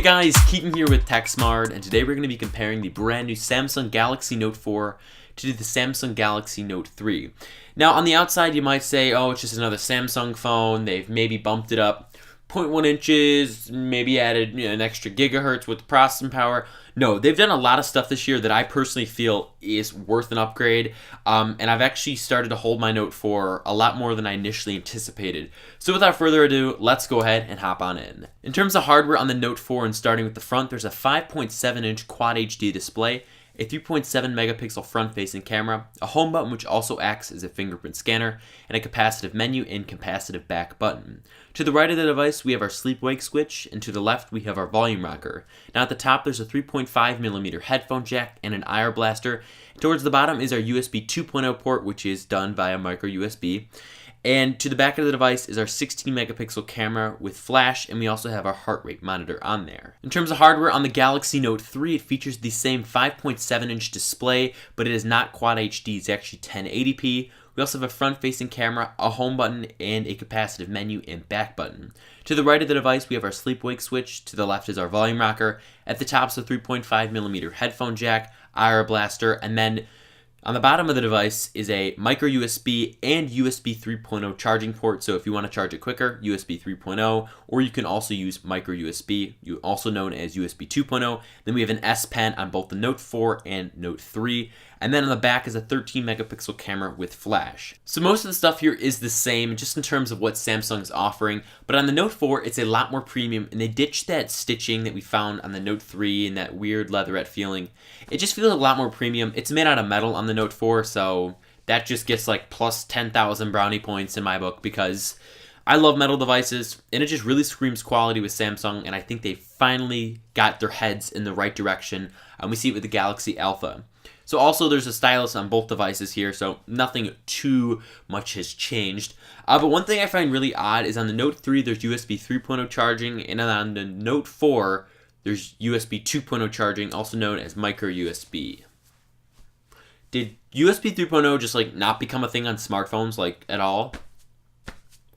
guys, Keaton here with TechSmart, and today we're going to be comparing the brand new Samsung Galaxy Note 4 to the Samsung Galaxy Note 3. Now, on the outside, you might say, oh, it's just another Samsung phone. They've maybe bumped it up 0.1 inches, maybe added an extra gigahertz with processing power. No, they've done a lot of stuff this year that I personally feel is worth an upgrade, and I've actually started to hold my Note 4 a lot more than I initially anticipated. So without further ado, let's go ahead and hop on in. In terms of hardware on the Note 4, and starting with the front, there's a 5.7-inch Quad HD display, a 3.7 megapixel front-facing camera, a home button which also acts as a fingerprint scanner, and a capacitive menu and capacitive back button. To the right of the device, we have our sleep-wake switch, and to the left, we have our volume rocker. Now at the top, there's a 3.5mm headphone jack and an IR blaster. Towards the bottom is our USB 2.0 port, which is done via micro USB. And to the back of the device is our 16 megapixel camera with flash, and we also have our heart rate monitor on there. In terms of hardware, on the Galaxy Note 3, it features the same 5.7-inch display, but it is not Quad HD, it's actually 1080p. We also have a front-facing camera, a home button, and a capacitive menu and back button. To the right of the device, we have our sleep-wake switch. To the left is our volume rocker. At the top is a 3.5mm headphone jack, IR blaster, and then on the bottom of the device is a micro USB and USB 3.0 charging port, so if you want to charge it quicker, USB 3.0, or you can also use micro USB, also known as USB 2.0. Then we have an S Pen on both the Note 4 and Note 3, and then on the back is a 13 megapixel camera with flash. So most of the stuff here is the same, just in terms of what Samsung is offering, but on the Note 4, it's a lot more premium, and they ditched that stitching that we found on the Note 3 and that weird leatherette feeling. It just feels a lot more premium. It's made out of metal on the Note 4, so that just gets like plus 10,000 brownie points in my book, because I love metal devices, and it just really screams quality with Samsung, and I think they finally got their heads in the right direction, and we see it with the Galaxy Alpha. So also there's a stylus on both devices here, so nothing too much has changed. But one thing I find really odd is on the Note 3 there's USB 3.0 charging, and on the Note 4 there's USB 2.0 charging, also known as micro USB. Did USB 3.0 just like not become a thing on smartphones like at all?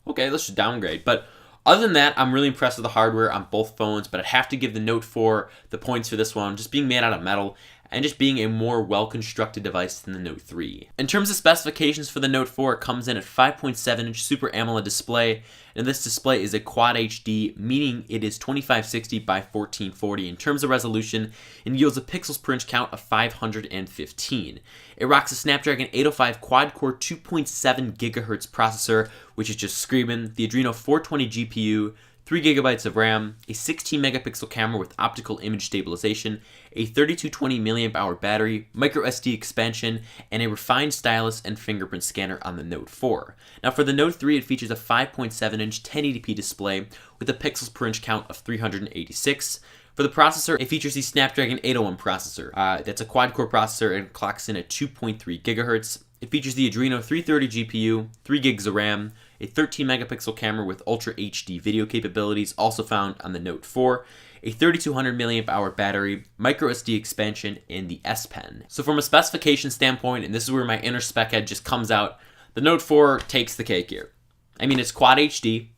Okay, let's just downgrade. But other than that, I'm really impressed with the hardware on both phones, but I'd have to give the Note 4 the points for this one, just being made out of metal and just being a more well-constructed device than the Note 3. In terms of specifications for the Note 4, it comes in at 5.7-inch Super AMOLED display, and this display is a Quad HD, meaning it is 2560 by 1440 in terms of resolution, and yields a pixels per inch count of 515. It rocks a Snapdragon 805 quad-core 2.7 GHz processor, which is just screaming, the Adreno 420 GPU, 3 GB of RAM, a 16 megapixel camera with optical image stabilization, a 3220 mAh battery, micro SD expansion, and a refined stylus and fingerprint scanner on the Note 4. Now for the Note 3, it features a 5.7-inch 1080p display with a pixels per inch count of 386. For the processor, it features the Snapdragon 801 processor. That's a quad-core processor and clocks in at 2.3 GHz. It features the Adreno 330 GPU, 3 gigs of RAM, a 13 megapixel camera with Ultra HD video capabilities, also found on the Note 4, a 3200 mAh battery, micro SD expansion, and the S Pen. So from a specification standpoint, and this is where my inner spec head just comes out, the Note 4 takes the cake here. I mean, it's Quad HD.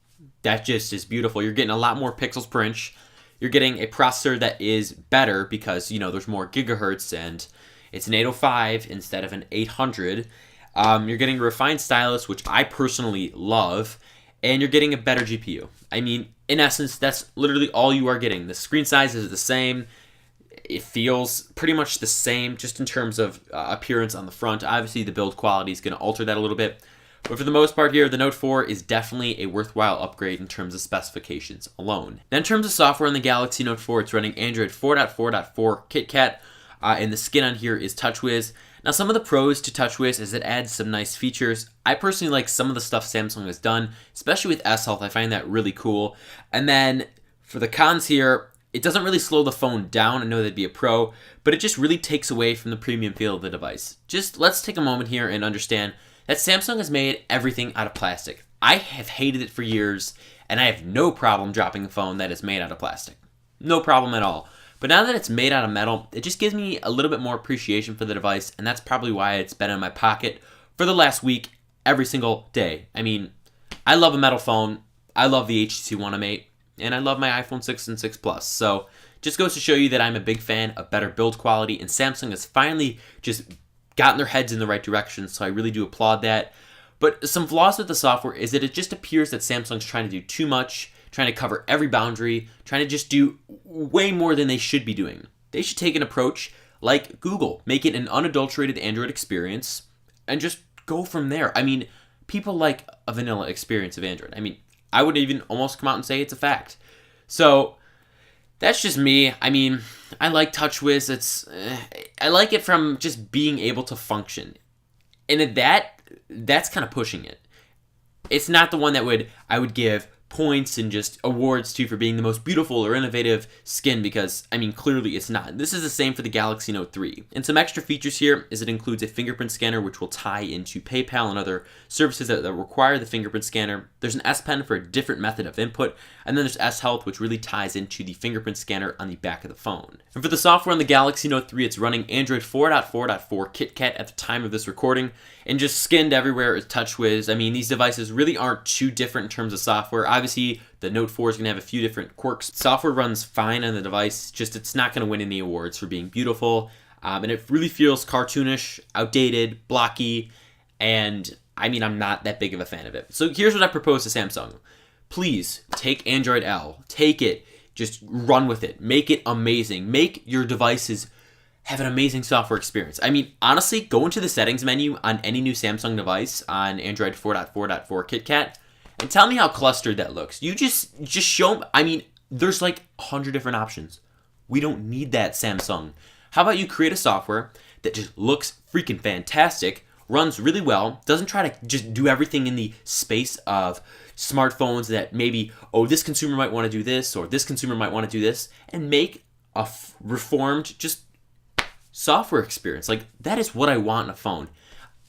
That just is beautiful. You're getting a lot more pixels per inch. You're getting a processor that is better because, there's more gigahertz, and it's an 805 instead of an 800. You're getting a refined stylus, which I personally love, and you're getting a better GPU. I mean, in essence, that's literally all you are getting. The screen size is the same. It feels pretty much the same, just in terms of appearance on the front. Obviously, the build quality is going to alter that a little bit. But for the most part here, the Note 4 is definitely a worthwhile upgrade in terms of specifications alone. Now, in terms of software on the Galaxy Note 4, it's running Android 4.4.4 KitKat, and the skin on here is TouchWiz. Now, some of the pros to TouchWiz is it adds some nice features. I personally like some of the stuff Samsung has done, especially with S-Health. I find that really cool. And then for the cons here, it doesn't really slow the phone down. I know that'd be a pro, but it just really takes away from the premium feel of the device. Just let's take a moment here and understand that Samsung has made everything out of plastic. I have hated it for years, and I have no problem dropping a phone that is made out of plastic. No problem at all. But now that it's made out of metal, it just gives me a little bit more appreciation for the device, and that's probably why it's been in my pocket for the last week, every single day. I mean, I love a metal phone. I love the HTC One M8. and I love my iPhone 6 and 6 Plus. So just goes to show you that I'm a big fan of better build quality, and Samsung has finally just gotten their heads in the right direction, so I really do applaud that. But some flaws with the software is that it just appears that Samsung's trying to do too much, trying to cover every boundary, trying to just do way more than they should be doing. They should take an approach like Google, make it an unadulterated Android experience, and just go from there. I mean, people like a vanilla experience of Android. I mean, I would even almost come out and say it's a fact. So that's just me. I mean, I like TouchWiz. I like it from just being able to function, and that's kind of pushing it. It's not the one that I would give points and just awards to for being the most beautiful or innovative skin, because, I mean, clearly it's not. This is the same for the Galaxy Note 3. And some extra features here is it includes a fingerprint scanner, which will tie into PayPal and other services that require the fingerprint scanner. There's an S Pen for a different method of input, and then there's S Health, which really ties into the fingerprint scanner on the back of the phone. And for the software on the Galaxy Note 3, it's running Android 4.4.4 KitKat at the time of this recording, and just skinned everywhere is TouchWiz. I mean, these devices really aren't too different in terms of software. Obviously, the Note 4 is going to have a few different quirks. Software runs fine on the device, just it's not going to win any awards for being beautiful. And it really feels cartoonish, outdated, blocky, and I mean, I'm not that big of a fan of it. So here's what I propose to Samsung. Please take Android L. Take it. Just run with it. Make it amazing. Make your devices have an amazing software experience. I mean, honestly, go into the settings menu on any new Samsung device on Android 4.4.4 KitKat and tell me how clustered that looks. You just show, I mean, there's like 100 different options. We don't need that, Samsung. How about you create a software that just looks freaking fantastic, runs really well, doesn't try to just do everything in the space of smartphones that maybe, oh, this consumer might want to do this or this consumer might want to do this, and make a reformed, just software experience. Like, that is what I want in a phone.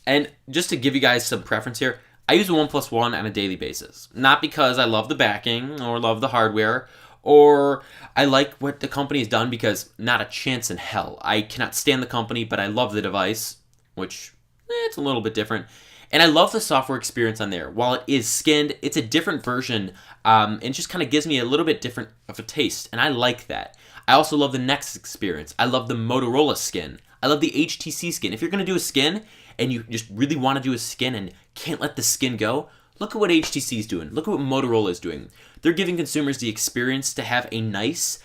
And just to give you guys some preference here, I use the OnePlus One on a daily basis. Not because I love the backing or love the hardware or I like what the company has done, because not a chance in hell. I cannot stand the company, but I love the device, which it's a little bit different. And I love the software experience on there. While it is skinned, it's a different version, and it just kind of gives me a little bit different of a taste, and I like that. I also love the Nexus experience. I love the Motorola skin. I love the HTC skin. If you're going to do a skin, and you just really want to do a skin and can't let the skin go, look at what HTC is doing. Look at what Motorola is doing. They're giving consumers the experience to have a nice,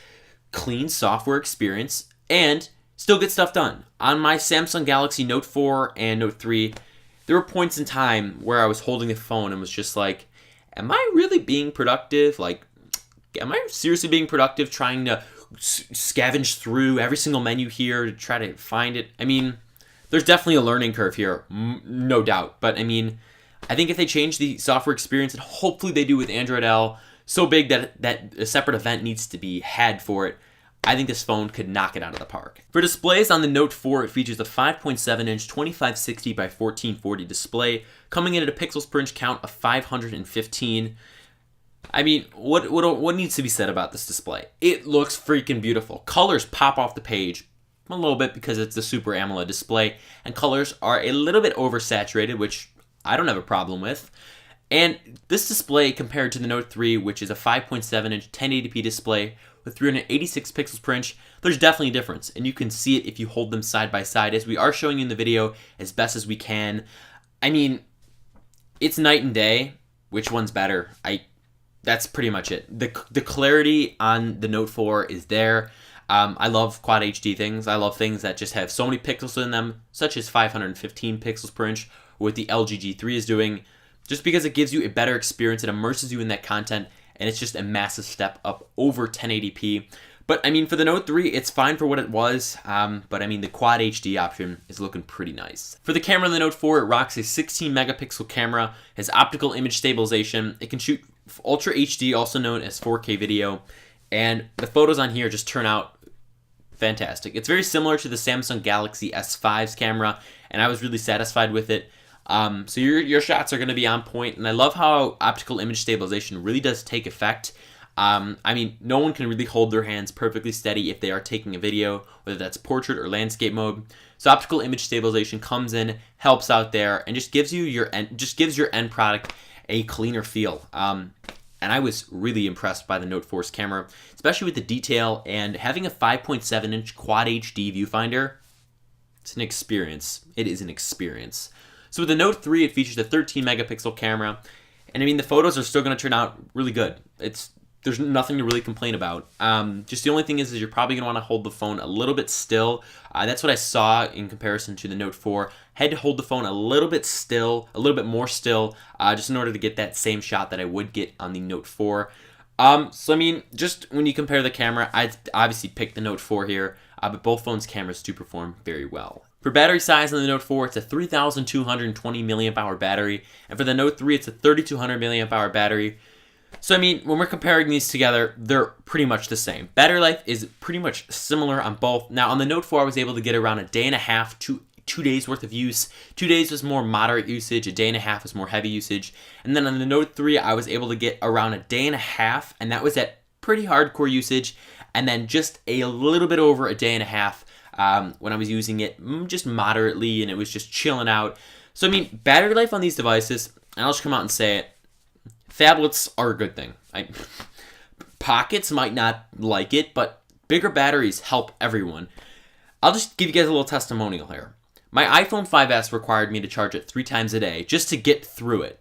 clean software experience and still get stuff done. On my Samsung Galaxy Note 4 and Note 3, there were points in time where I was holding the phone and was just like, am I really being productive? Like, am I seriously being productive trying to scavenge through every single menu here to try to find it? I mean, there's definitely a learning curve here, no doubt. But I mean, I think if they change the software experience, and hopefully they do with Android L, so big that a separate event needs to be had for it, I think this phone could knock it out of the park. For displays on the Note 4, it features a 5.7-inch 2560 by 1440 display, coming in at a pixels per inch count of 515. I mean, what needs to be said about this display? It looks freaking beautiful. Colors pop off the page a little bit because it's the Super AMOLED display, and colors are a little bit oversaturated, which I don't have a problem with. And this display, compared to the Note 3, which is a 5.7-inch 1080p display with 386 pixels per inch, there's definitely a difference, and you can see it if you hold them side by side, as we are showing you in the video as best as we can. I mean, it's night and day. Which one's better? That's pretty much it. The clarity on the Note 4 is there. I love Quad HD things. I love things that just have so many pixels in them, such as 515 pixels per inch, what the LG G3 is doing, just because it gives you a better experience, it immerses you in that content, and it's just a massive step up over 1080p. But I mean, for the Note 3, it's fine for what it was, but I mean, the Quad HD option is looking pretty nice. For the camera in the Note 4, it rocks a 16 megapixel camera, has optical image stabilization, it can shoot Ultra HD, also known as 4K video, and the photos on here just turn out fantastic. It's very similar to the Samsung Galaxy S5's camera, and I was really satisfied with it. So your shots are going to be on point, and I love how optical image stabilization really does take effect. I mean, no one can really hold their hands perfectly steady if they are taking a video, whether that's portrait or landscape mode. So optical image stabilization comes in, helps out there, and just gives you your end product a cleaner feel. and I was really impressed by the Note 4's camera, especially with the detail and having a 5.7-inch Quad HD viewfinder. It's an experience. It is an experience. So with the Note 3, it features a 13 megapixel camera, and I mean, the photos are still going to turn out really good. There's nothing to really complain about. Just the only thing is you're probably going to want to hold the phone a little bit still. That's what I saw in comparison to the Note 4. Had to hold the phone a little bit still, a little bit more still, just in order to get that same shot that I would get on the Note 4. So I mean, just when you compare the camera, I'd obviously pick the Note 4 here, but both phones' cameras do perform very well. For battery size on the Note 4, it's a 3,220 milliamp hour battery, and for the Note 3, it's a 3,200 milliamp hour battery. So I mean, when we're comparing these together, they're pretty much the same. Battery life is pretty much similar on both. Now on the Note 4, I was able to get around a day and a half to 2 days worth of use. 2 days was more moderate usage, a day and a half was more heavy usage. And then on the Note 3, I was able to get around a day and a half, and that was at pretty hardcore usage. And then just a little bit over a day and a half when I was using it just moderately, and it was just chilling out. So I mean, battery life on these devices, and I'll just come out and say it, phablets are a good thing. Pockets might not like it, but bigger batteries help everyone. I'll just give you guys a little testimonial here. My iPhone 5S required me to charge it 3 times a day just to get through it.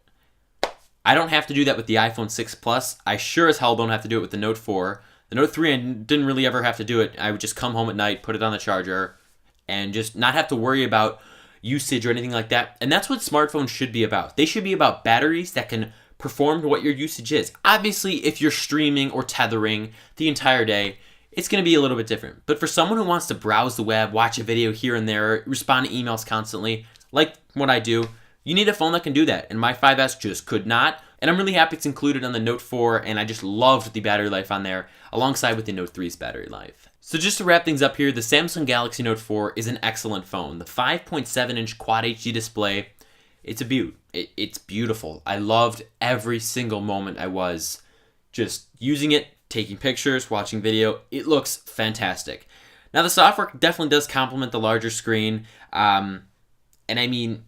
I don't have to do that with the iPhone 6 Plus. I sure as hell don't have to do it with the Note 4. The Note 3, I didn't really ever have to do it. I would just come home at night, put it on the charger, and just not have to worry about usage or anything like that. And that's what smartphones should be about. They should be about batteries that can perform to what your usage is. Obviously, if you're streaming or tethering the entire day, it's going to be a little bit different. But for someone who wants to browse the web, watch a video here and there, respond to emails constantly, like what I do, you need a phone that can do that. And my 5S just could not. And I'm really happy it's included on the Note 4, and I just loved the battery life on there, alongside with the Note 3's battery life. So just to wrap things up here, the Samsung Galaxy Note 4 is an excellent phone. The 5.7-inch Quad HD display, it's a beaut. It's beautiful. I loved every single moment I was just using it, taking pictures, watching video. It looks fantastic. Now the software definitely does complement the larger screen, and I mean,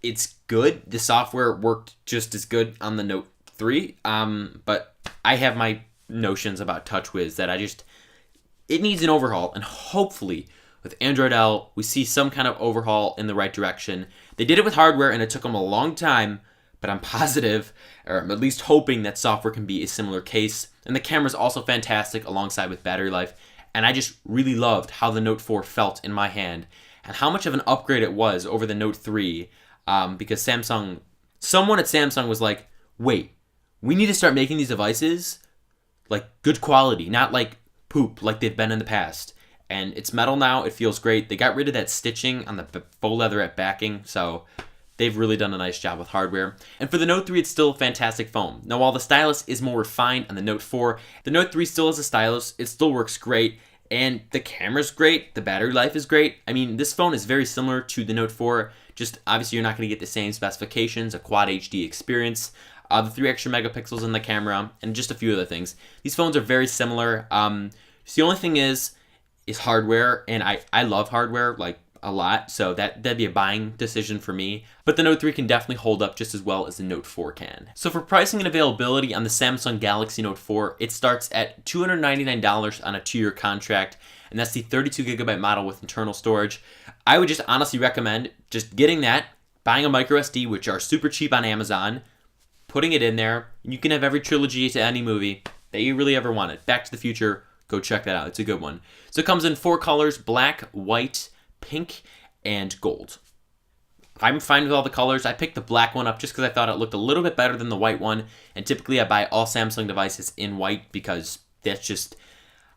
it's good. The software worked just as good on the Note 3, but I have my notions about TouchWiz that it needs an overhaul, and hopefully with Android L, we see some kind of overhaul in the right direction. They did it with hardware, and it took them a long time, but I'm positive, or I'm at least hoping, that software can be a similar case. And the camera's also fantastic alongside with battery life, and I just really loved how the Note 4 felt in my hand, and how much of an upgrade it was over the Note 3, because someone at Samsung was like, wait, we need to start making these devices like good quality, not like poop like they've been in the past. And it's metal now. It feels great. They got rid of that stitching on the faux leatherette backing, so they've really done a nice job with hardware. And for the Note 3, it's still a fantastic phone. Now, while the stylus is more refined on the Note 4, the Note 3 still has a stylus. It still works great, and the camera's great. The battery life is great. I mean, this phone is very similar to the Note 4. Just obviously, you're not going to get the same specifications, a Quad HD experience, the 3 extra megapixels in the camera, and just a few other things. These phones are very similar. Just the only thing is hardware, and I love hardware like a lot, so that'd be a buying decision for me. But the Note 3 can definitely hold up just as well as the Note 4 can. So for pricing and availability on the Samsung Galaxy Note 4, it starts at $299 on a 2-year contract, and that's the 32GB model with internal storage. I would just honestly recommend just getting that, buying a microSD, which are super cheap on Amazon, putting it in there. You can have every trilogy to any movie that you really ever wanted. Back to the Future, go check that out. It's a good one. So it comes in 4 colors: black, white, pink, and gold. I'm fine with all the colors. I picked the black one up just because I thought it looked a little bit better than the white one. And typically I buy all Samsung devices in white because that's just,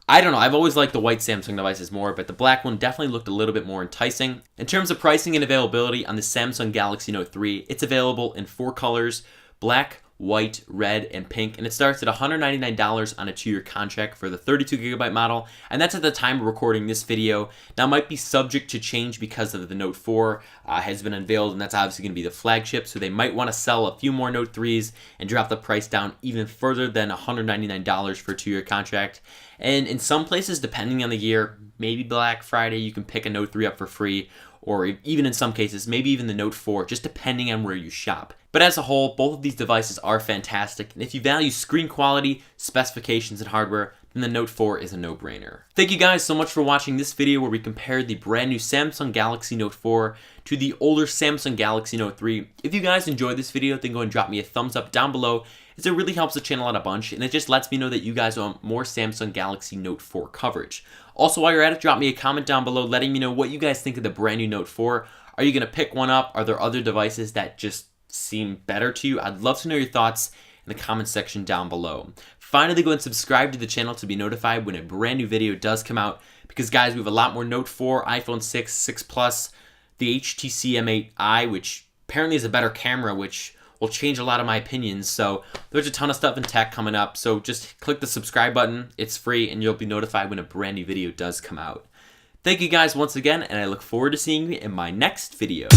I don't know, I've always liked the white Samsung devices more, but the black one definitely looked a little bit more enticing. In terms of pricing and availability on the Samsung Galaxy Note 3, it's available in 4 colors: black, white, red, and pink, and it starts at $199 on a 2-year contract for the 32GB model, and that's at the time of recording this video. Now, it might be subject to change because of the Note 4 has been unveiled, and that's obviously going to be the flagship, so they might want to sell a few more Note 3s and drop the price down even further than $199 for a 2-year contract. And in some places, depending on the year, maybe Black Friday, you can pick a Note 3 up for free, or even in some cases, maybe even the Note 4, just depending on where you shop. But as a whole, both of these devices are fantastic, and if you value screen quality, specifications, and hardware, then the Note 4 is a no-brainer. Thank you guys so much for watching this video where we compared the brand new Samsung Galaxy Note 4 to the older Samsung Galaxy Note 3. If you guys enjoyed this video, then go and drop me a thumbs up down below, as it really helps the channel out a bunch, and it just lets me know that you guys want more Samsung Galaxy Note 4 coverage. Also, while you're at it, drop me a comment down below letting me know what you guys think of the brand new Note 4. Are you going to pick one up? Are there other devices that just seem better to you? I'd love to know your thoughts in the comment section down below. Finally, go and subscribe to the channel to be notified when a brand new video does come out, because guys, we have a lot more Note 4, iPhone 6, 6 Plus, the HTC M8i, which apparently is a better camera, which will change a lot of my opinions. So there's a ton of stuff in tech coming up, so just click the subscribe button. It's free and you'll be notified when a brand new video does come out. Thank you guys once again, and I look forward to seeing you in my next video.